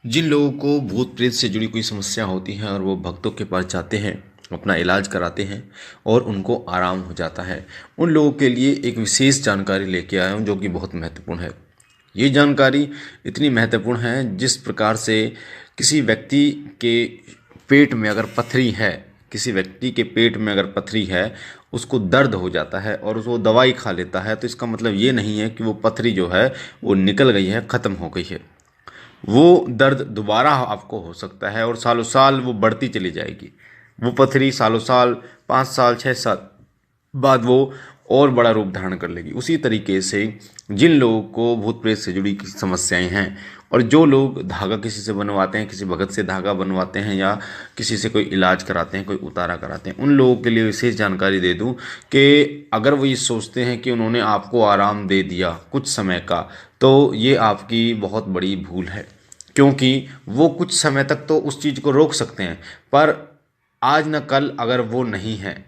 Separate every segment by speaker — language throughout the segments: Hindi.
Speaker 1: जिन लोगों को भूत प्रेत से जुड़ी कोई समस्या होती है और वो भक्तों के पास जाते हैं, अपना इलाज कराते हैं और उनको आराम हो जाता है, उन लोगों के लिए एक विशेष जानकारी लेके आया हूँ जो कि बहुत महत्वपूर्ण है। ये जानकारी इतनी महत्वपूर्ण है जिस प्रकार से किसी व्यक्ति के पेट में अगर पथरी है, किसी व्यक्ति के पेट में अगर पथरी है, उसको दर्द हो जाता है और वो दवाई खा लेता है, तो इसका मतलब ये नहीं है कि वो पथरी जो है वो निकल गई है, ख़त्म हो गई है। वो दर्द दोबारा आपको हो सकता है और सालों साल वो बढ़ती चली जाएगी। वो पथरी सालों साल, 5 साल, 6 साल बाद वो और बड़ा रूप धारण कर लेगी। उसी तरीके से जिन लोगों को भूत प्रेत से जुड़ी समस्याएं हैं और जो लोग धागा किसी से बनवाते हैं, किसी भगत से धागा बनवाते हैं या किसी से कोई इलाज कराते हैं, कोई उतारा कराते हैं, उन लोगों के लिए विशेष जानकारी दे दूं कि अगर वो ये सोचते हैं कि उन्होंने आपको आराम दे दिया कुछ समय का, तो ये आपकी बहुत बड़ी भूल है। क्योंकि वो कुछ समय तक तो उस चीज़ को रोक सकते हैं, पर आज न कल अगर वो नहीं है,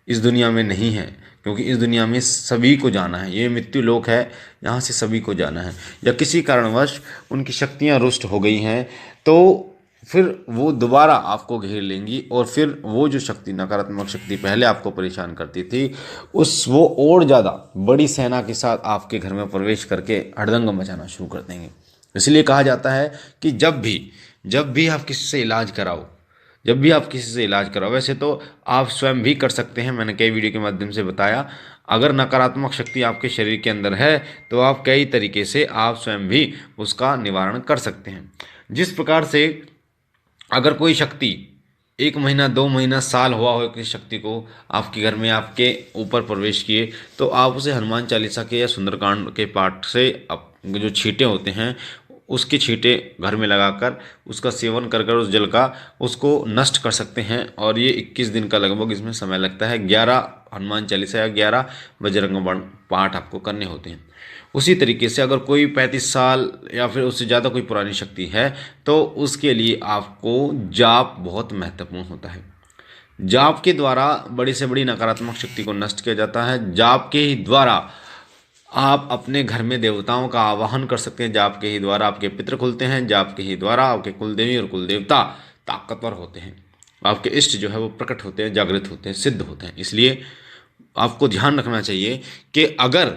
Speaker 1: इस दुनिया में नहीं है, क्योंकि इस दुनिया में सभी को जाना है, ये मृत्यु लोक है, यहाँ से सभी को जाना है, या किसी कारणवश उनकी शक्तियाँ रुष्ट हो गई हैं, तो फिर वो दोबारा आपको घेर लेंगी और फिर वो जो शक्ति, नकारात्मक शक्ति पहले आपको परेशान करती थी, उस वो और ज़्यादा बड़ी सेना के साथ आपके घर में प्रवेश करके हड़दंग मचाना शुरू कर देंगे। इसलिए कहा जाता है कि जब भी आप किसी से इलाज कराओ, जब भी आप किसी से इलाज कराओ, वैसे तो आप स्वयं भी कर सकते हैं, मैंने कई वीडियो के माध्यम से बताया। अगर नकारात्मक शक्ति आपके शरीर के अंदर है तो आप कई तरीके से आप स्वयं भी उसका निवारण कर सकते हैं। जिस प्रकार से अगर कोई शक्ति 1 महीना, 2 महीना, साल हुआ हो किसी शक्ति को आपके घर में आपके ऊपर प्रवेश किए, तो आप उसे हनुमान चालीसा के या सुंदरकांड के पाठ से जो छींटे होते हैं उसके छींटे घर में लगाकर उसका सेवन कर कर उस जल का उसको नष्ट कर सकते हैं। और ये 21 दिन का लगभग इसमें समय लगता है। 11 हनुमान चालीसा या 11 बजरंग बाण पाठ आपको करने होते हैं। उसी तरीके से अगर कोई 35 साल या फिर उससे ज़्यादा कोई पुरानी शक्ति है तो उसके लिए आपको जाप बहुत महत्वपूर्ण होता है। जाप के द्वारा बड़ी से बड़ी नकारात्मक शक्ति को नष्ट किया जाता है। जाप के ही द्वारा आप अपने घर में देवताओं का आवाहन कर सकते हैं। जाप के ही द्वारा आपके पितृ खुलते हैं। जाप के ही द्वारा आपके कुलदेवी और कुलदेवता ताकतवर होते हैं। आपके इष्ट जो है वो प्रकट होते हैं, जागृत होते हैं, सिद्ध होते हैं। इसलिए आपको ध्यान रखना चाहिए कि अगर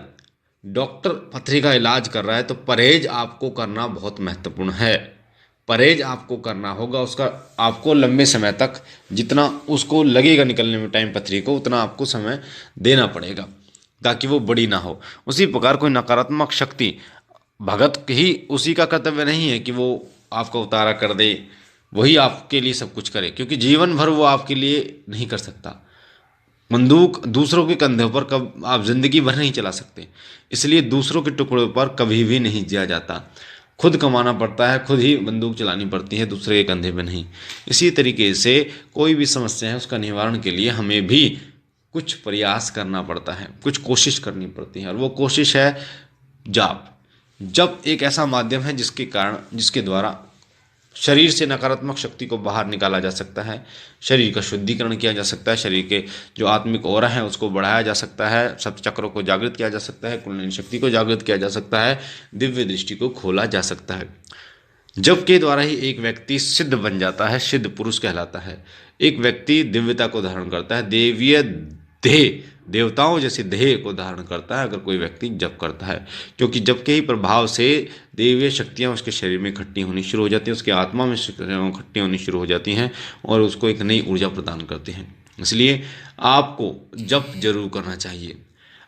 Speaker 1: डॉक्टर पथरी का इलाज कर रहा है तो परहेज आपको करना बहुत महत्वपूर्ण है। परहेज आपको करना होगा, उसका आपको लंबे समय तक जितना उसको लगेगा निकलने में टाइम पथरी को, उतना आपको समय देना पड़ेगा ताकि वो बड़ी ना हो। उसी प्रकार कोई नकारात्मक शक्ति, भगत ही उसी का कर्तव्य नहीं है कि वो आपका उतारा कर दे, वही आपके लिए सब कुछ करे, क्योंकि जीवन भर वो आपके लिए नहीं कर सकता। बंदूक दूसरों के कंधों पर कब आप जिंदगी भर नहीं चला सकते। इसलिए दूसरों के टुकड़ों पर कभी भी नहीं जिया जाता। खुद कमाना पड़ता है, खुद ही बंदूक चलानी पड़ती है, दूसरे के कंधे पे नहीं। इसी तरीके से कोई भी समस्या है उसका निवारण के लिए हमें भी कुछ प्रयास करना पड़ता है, कुछ कोशिश करनी पड़ती है, और वो कोशिश है जाप। जप एक ऐसा माध्यम है जिसके द्वारा शरीर से नकारात्मक शक्ति को बाहर निकाला जा सकता है, शरीर का शुद्धिकरण किया जा सकता है, शरीर के जो आत्मिक ओरा है उसको बढ़ाया जा सकता है, सब चक्रों को जागृत किया जा सकता है, कुंडलिनी शक्ति को जागृत किया जा सकता है, दिव्य दृष्टि को खोला जा सकता है। जप के द्वारा ही एक व्यक्ति सिद्ध बन जाता है, सिद्ध पुरुष कहलाता है। एक व्यक्ति दिव्यता को धारण करता है, देवीय देह, देवताओं जैसे देह को धारण करता है अगर कोई व्यक्ति जप करता है। क्योंकि जप के ही प्रभाव से देवीय शक्तियाँ उसके शरीर में इकट्ठी होनी शुरू हो जाती हैं, उसके आत्मा में इकट्ठी होनी शुरू हो जाती हैं और उसको एक नई ऊर्जा प्रदान करते हैं। इसलिए आपको जप जरूर करना चाहिए।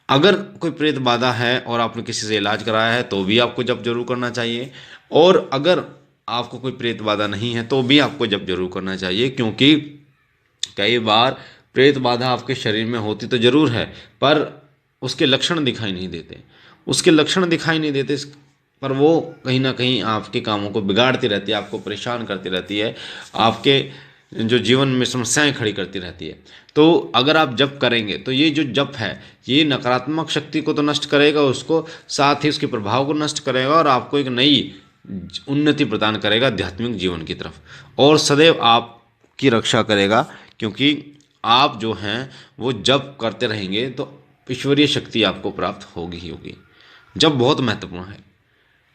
Speaker 1: अगर कोई प्रेत बाधा है और आपने किसी से इलाज कराया है तो भी आपको जप जरूर करना चाहिए, और अगर आपको कोई प्रेत बाधा नहीं है तो भी आपको जप जरूर करना चाहिए। क्योंकि कई बार प्रेत बाधा आपके शरीर में होती तो जरूर है, पर उसके लक्षण दिखाई नहीं देते, उसके लक्षण दिखाई नहीं देते, पर वो कहीं ना कहीं आपके कामों को बिगाड़ती रहती है, आपको परेशान करती रहती है, आपके जो जीवन में समस्याएं खड़ी करती रहती है। तो अगर आप जप करेंगे तो ये जो जप है ये नकारात्मक शक्ति को तो नष्ट करेगा, उसको साथ ही उसके प्रभाव को नष्ट करेगा और आपको एक नई उन्नति प्रदान करेगा आध्यात्मिक जीवन की तरफ, और सदैव आपकी रक्षा करेगा। क्योंकि आप जो हैं वो जप करते रहेंगे तो ईश्वरीय शक्ति आपको प्राप्त होगी ही होगी। जप बहुत महत्वपूर्ण है।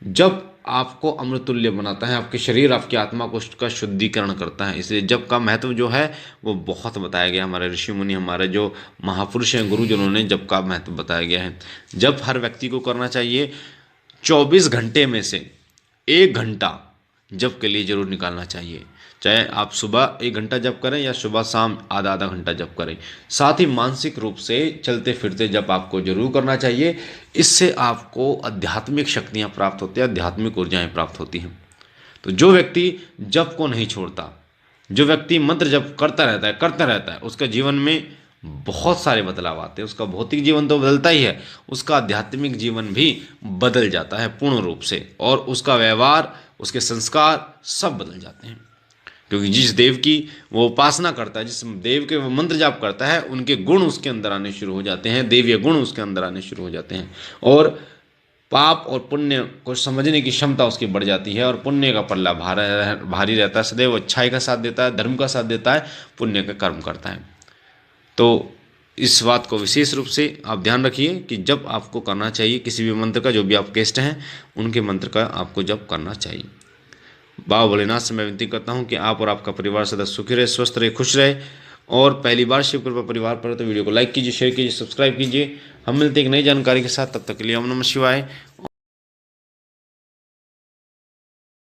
Speaker 1: जप आपको अमृतुल्य बनाता है, आपके शरीर आपकी आत्मा को उसका शुद्धिकरण करता है। इसलिए जप का महत्व जो है वो बहुत बताया गया। हमारे ऋषि मुनि, हमारे जो महापुरुष हैं, गुरुजनों ने जप का महत्व बताया गया है। जप हर व्यक्ति को करना चाहिए। 24 घंटे में से 1 घंटा जप के लिए जरूर निकालना चाहिए। चाहे आप सुबह 1 घंटा जप करें या सुबह शाम आधा आधा घंटा जप करें। साथ ही मानसिक रूप से चलते फिरते जप आपको जरूर करना चाहिए। इससे आपको आध्यात्मिक शक्तियाँ प्राप्त होती हैं, आध्यात्मिक ऊर्जाएं प्राप्त होती हैं। तो जो व्यक्ति जप को नहीं छोड़ता, जो व्यक्ति मंत्र जप करता रहता है, उसके जीवन में बहुत सारे बदलाव आते हैं। उसका भौतिक जीवन तो बदलता ही है, उसका आध्यात्मिक जीवन भी बदल जाता है पूर्ण रूप से, और उसका व्यवहार, उसके संस्कार सब बदल जाते हैं। क्योंकि जिस देव की वो उपासना करता है, जिस देव के वो मंत्र जाप करता है, उनके गुण उसके अंदर आने शुरू हो जाते हैं, देवीय गुण उसके अंदर आने शुरू हो जाते हैं, और पाप और पुण्य को समझने की क्षमता उसकी बढ़ जाती है। और पुण्य का पल्ला भारी रहता है, सदैव अच्छाई का साथ देता है, धर्म का साथ देता है, पुण्य का कर्म करता है। तो इस बात को विशेष रूप से आप ध्यान रखिए कि जब आपको करना चाहिए किसी भी मंत्र का, जो भी आप गेस्ट हैं उनके मंत्र का आपको जप करना चाहिए। बाबा भोलेनाथ से मैं विनती करता हूँ कि आप और आपका परिवार सदा सुखी रहे, स्वस्थ रहे, खुश रहे। और पहली बार शिव कृपा परिवार पर तो वीडियो को लाइक कीजिए, शेयर कीजिए, सब्सक्राइब कीजिए। हम मिलते हैं एक नई जानकारी के साथ, तब तक के लिए ओम नमः शिवाय।